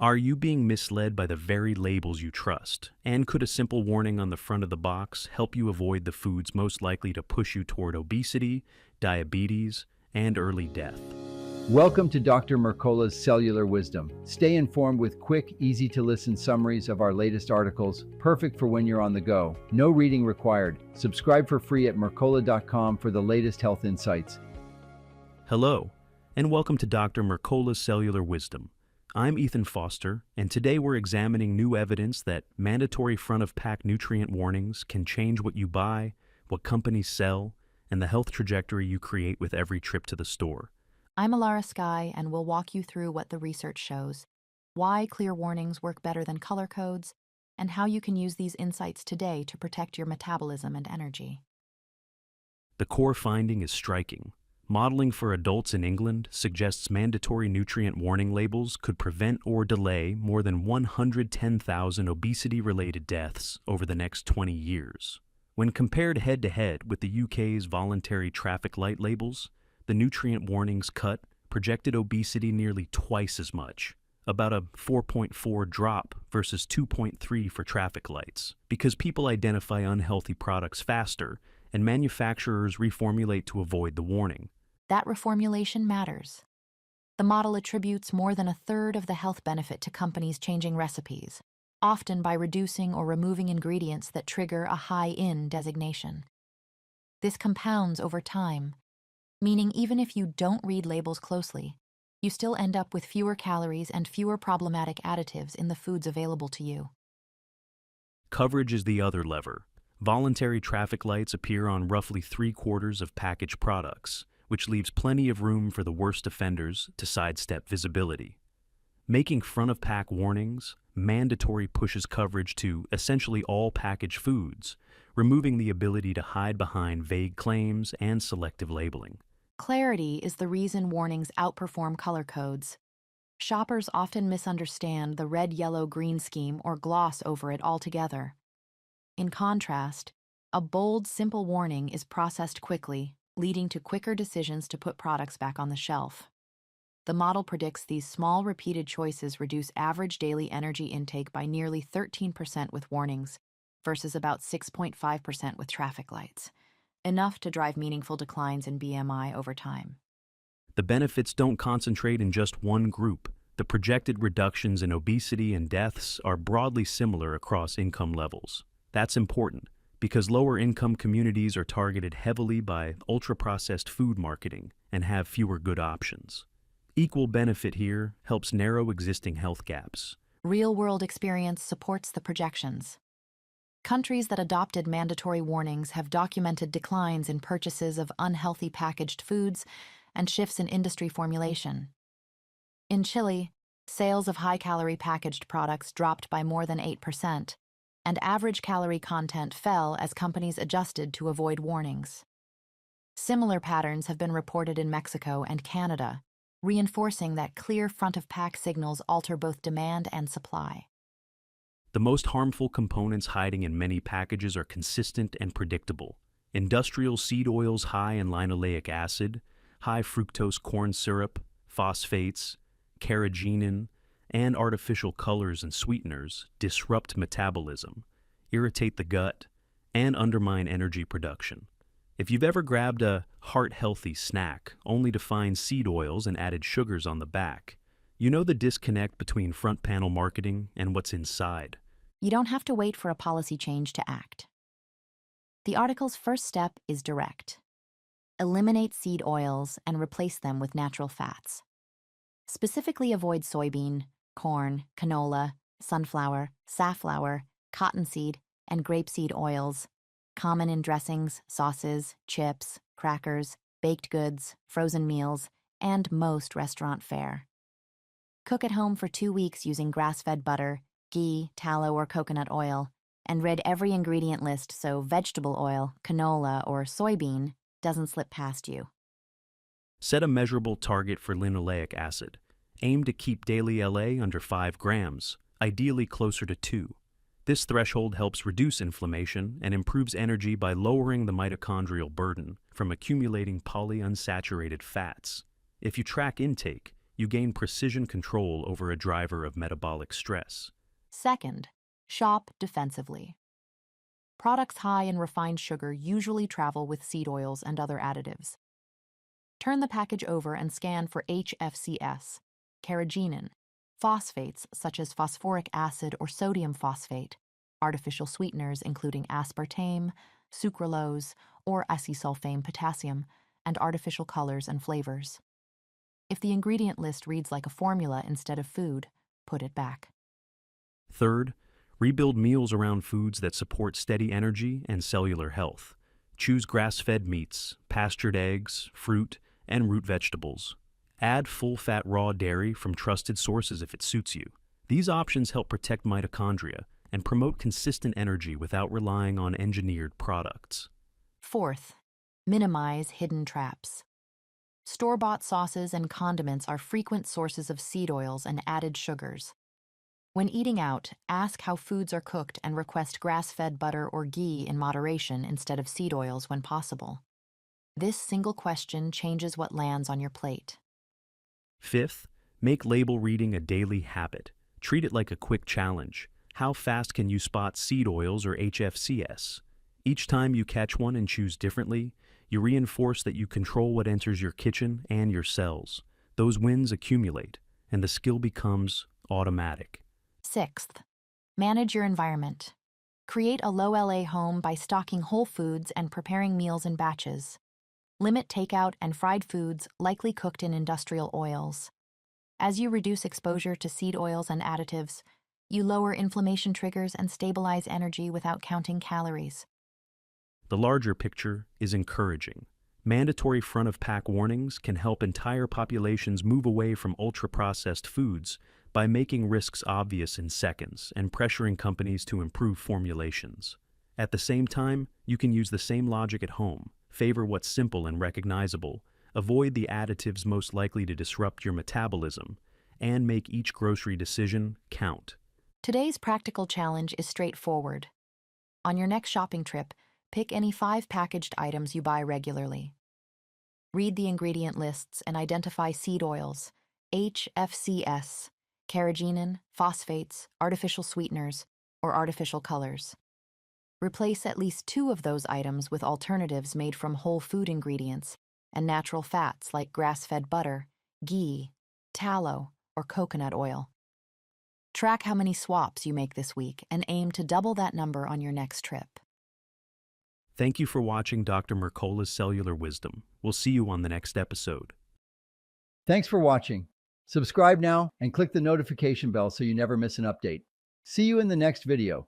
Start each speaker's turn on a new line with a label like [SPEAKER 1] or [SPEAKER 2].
[SPEAKER 1] Are you being misled by the very labels you trust? And could a simple warning on the front of the box help you avoid the foods most likely to push you toward obesity, diabetes, and early death?
[SPEAKER 2] Welcome to Dr. Mercola's Cellular Wisdom. Stay informed with quick, easy-to-listen summaries of our latest articles, perfect for when you're on the go. No reading required. Subscribe for free at mercola.com for the latest health insights.
[SPEAKER 1] Hello, and welcome to Dr. Mercola's Cellular Wisdom. I'm Ethan Foster, and today we're examining new evidence that mandatory front-of-pack nutrient warnings can change what you buy, what companies sell, and the health trajectory you create with every trip to the store.
[SPEAKER 3] I'm Alara Sky, and we'll walk you through what the research shows, why clear warnings work better than color codes, and how you can use these insights today to protect your metabolism and energy.
[SPEAKER 1] The core finding is striking. Modeling for adults in England suggests mandatory nutrient warning labels could prevent or delay more than 110,000 obesity-related deaths over the next 20 years. When compared head-to-head with the UK's voluntary traffic light labels, the nutrient warnings cut projected obesity nearly twice as much, about a 4.4 drop versus 2.3 for traffic lights, because people identify unhealthy products faster and manufacturers reformulate to avoid the warning.
[SPEAKER 3] That reformulation matters. The model attributes more than a third of the health benefit to companies changing recipes, often by reducing or removing ingredients that trigger a high-in designation. This compounds over time, meaning even if you don't read labels closely, you still end up with fewer calories and fewer problematic additives in the foods available to you.
[SPEAKER 1] Coverage is the other lever. Voluntary traffic lights appear on roughly 3/4 of packaged products, which leaves plenty of room for the worst offenders to sidestep visibility. Making front-of-pack warnings mandatory pushes coverage to essentially all packaged foods, removing the ability to hide behind vague claims and selective labeling.
[SPEAKER 3] Clarity is the reason warnings outperform color codes. Shoppers often misunderstand the red, yellow, green scheme or gloss over it altogether. In contrast, a bold, simple warning is processed quickly, leading to quicker decisions to put products back on the shelf. The model predicts these small, repeated choices reduce average daily energy intake by nearly 13% with warnings, versus about 6.5% with traffic lights, enough to drive meaningful declines in BMI over time.
[SPEAKER 1] The benefits don't concentrate in just one group. The projected reductions in obesity and deaths are broadly similar across income levels. That's important, because lower-income communities are targeted heavily by ultra-processed food marketing and have fewer good options. Equal benefit here helps narrow existing health gaps.
[SPEAKER 3] Real-world experience supports the projections. Countries that adopted mandatory warnings have documented declines in purchases of unhealthy packaged foods and shifts in industry formulation. In Chile, sales of high-calorie packaged products dropped by more than 8%, and average calorie content fell as companies adjusted to avoid warnings. Similar patterns have been reported in Mexico and Canada, reinforcing that clear front-of-pack signals alter both demand and supply.
[SPEAKER 1] The most harmful components hiding in many packages are consistent and predictable. Industrial seed oils high in linoleic acid, high fructose corn syrup, phosphates, carrageenan, and artificial colors and sweeteners disrupt metabolism, irritate the gut, and undermine energy production. If you've ever grabbed a heart-healthy snack only to find seed oils and added sugars on the back, you know the disconnect between front panel marketing and what's inside.
[SPEAKER 3] You don't have to wait for a policy change to act. The article's first step is direct. Eliminate seed oils and replace them with natural fats. Specifically avoid soybean, corn, canola, sunflower, safflower, cottonseed, and grapeseed oils, common in dressings, sauces, chips, crackers, baked goods, frozen meals, and most restaurant fare. Cook at home for 2 weeks using grass-fed butter, ghee, tallow, or coconut oil, and read every ingredient list so vegetable oil, canola, or soybean doesn't slip past you.
[SPEAKER 1] Set a measurable target for linoleic acid. Aim to keep daily LA under 5 grams, ideally closer to 2. This threshold helps reduce inflammation and improves energy by lowering the mitochondrial burden from accumulating polyunsaturated fats. If you track intake, you gain precision control over a driver of metabolic stress.
[SPEAKER 3] Second, shop defensively. Products high in refined sugar usually travel with seed oils and other additives. Turn the package over and scan for HFCS, carrageenan, phosphates such as phosphoric acid or sodium phosphate, artificial sweeteners including aspartame, sucralose, or acesulfame potassium, and artificial colors and flavors. If the ingredient list reads like a formula instead of food, put it back.
[SPEAKER 1] Third, rebuild meals around foods that support steady energy and cellular health. Choose grass-fed meats, pastured eggs, fruit, and root vegetables. Add full-fat raw dairy from trusted sources if it suits you. These options help protect mitochondria and promote consistent energy without relying on engineered products.
[SPEAKER 3] Fourth, minimize hidden traps. Store-bought sauces and condiments are frequent sources of seed oils and added sugars. When eating out, ask how foods are cooked and request grass-fed butter or ghee in moderation instead of seed oils when possible. This single question changes what lands on your plate.
[SPEAKER 1] Fifth, make label reading a daily habit. Treat it like a quick challenge. How fast can you spot seed oils or HFCS? Each time you catch one and choose differently, you reinforce that you control what enters your kitchen and your cells. Those wins accumulate, and the skill becomes automatic.
[SPEAKER 3] Sixth, manage your environment. Create a low LA home by stocking whole foods and preparing meals in batches. Limit takeout and fried foods likely cooked in industrial oils. As you reduce exposure to seed oils and additives, you lower inflammation triggers and stabilize energy without counting calories.
[SPEAKER 1] The larger picture is encouraging. Mandatory front-of-pack warnings can help entire populations move away from ultra-processed foods by making risks obvious in seconds and pressuring companies to improve formulations. At the same time, you can use the same logic at home. Favor what's simple and recognizable, avoid the additives most likely to disrupt your metabolism, and make each grocery decision count.
[SPEAKER 3] Today's practical challenge is straightforward. On your next shopping trip, pick any 5 packaged items you buy regularly. Read the ingredient lists and identify seed oils, HFCS, carrageenan, phosphates, artificial sweeteners, or artificial colors. Replace at least 2 of those items with alternatives made from whole food ingredients and natural fats like grass-fed butter, ghee, tallow, or coconut oil. Track how many swaps you make this week and aim to double that number on your next trip.
[SPEAKER 1] Thank you for watching Dr. Mercola's Cellular Wisdom. We'll see you on the next episode.
[SPEAKER 2] Thanks for watching. Subscribe now and click the notification bell so you never miss an update. See you in the next video.